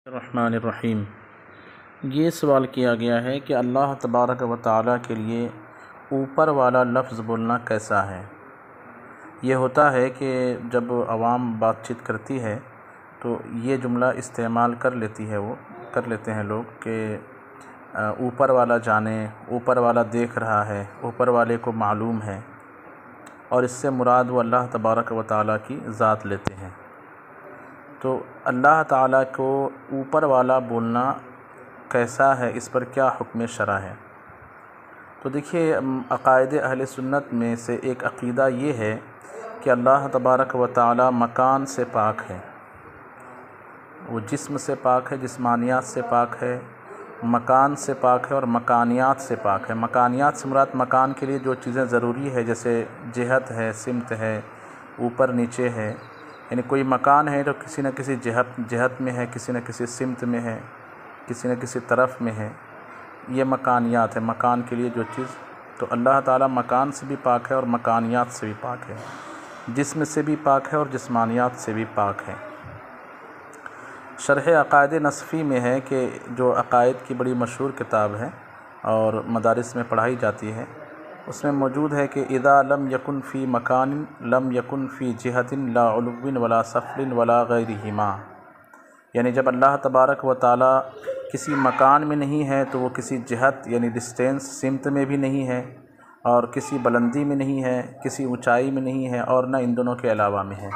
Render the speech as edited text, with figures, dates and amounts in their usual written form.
الرحمن الرحیم۔ یہ سوال کیا گیا ہے کہ اللہ تبارک و تعالیٰ کے لیے اوپر والا لفظ بولنا کیسا ہے؟ یہ ہوتا ہے کہ جب عوام بات چیت کرتی ہے تو یہ جملہ استعمال کر لیتے ہیں لوگ کہ اوپر والا جانے، اوپر والا دیکھ رہا ہے، اوپر والے کو معلوم ہے، اور اس سے مراد وہ اللہ تبارک و تعالیٰ کی ذات لیتے ہیں۔ تو اللہ تعالیٰ کو اوپر والا بولنا کیسا ہے، اس پر کیا حکم شرع ہے؟ تو دیکھیے، عقائد اہل سنت میں سے ایک عقیدہ یہ ہے کہ اللہ تبارک و تعالیٰ مکان سے پاک ہے، وہ جسم سے پاک ہے، جسمانیات سے پاک ہے، مکان سے پاک ہے اور مکانیات سے پاک ہے۔ مکانیات سے مراد مکان کے لیے جو چیزیں ضروری ہے، جیسے جہت ہے، سمت ہے، اوپر نیچے ہے، یعنی کوئی مکان ہے تو کسی نہ کسی جہت میں ہے، کسی نہ کسی سمت میں ہے، کسی نہ کسی طرف میں ہے، یہ مکانیات ہے۔ مکان کے لیے جو چیز، تو اللہ تعالیٰ مکان سے بھی پاک ہے اور مکانیات سے بھی پاک ہے، جسم سے بھی پاک ہے اور جسمانیات سے بھی پاک ہے۔ شرح عقائد نصفی میں ہے کہ جو عقائد کی بڑی مشہور کتاب ہے اور مدارس میں پڑھائی جاتی ہے، اس میں موجود ہے کہ اذا لم یکن فی مکان لم یکن فی جہت لا علو ولا سفل ولا غیرہما، یعنی جب اللہ تبارک و تعالیٰ کسی مکان میں نہیں ہے تو وہ کسی جہت یعنی ڈسٹینس سمت میں بھی نہیں ہے، اور کسی بلندی میں نہیں ہے، کسی اونچائی میں نہیں ہے، اور نہ ان دونوں کے علاوہ میں ہے۔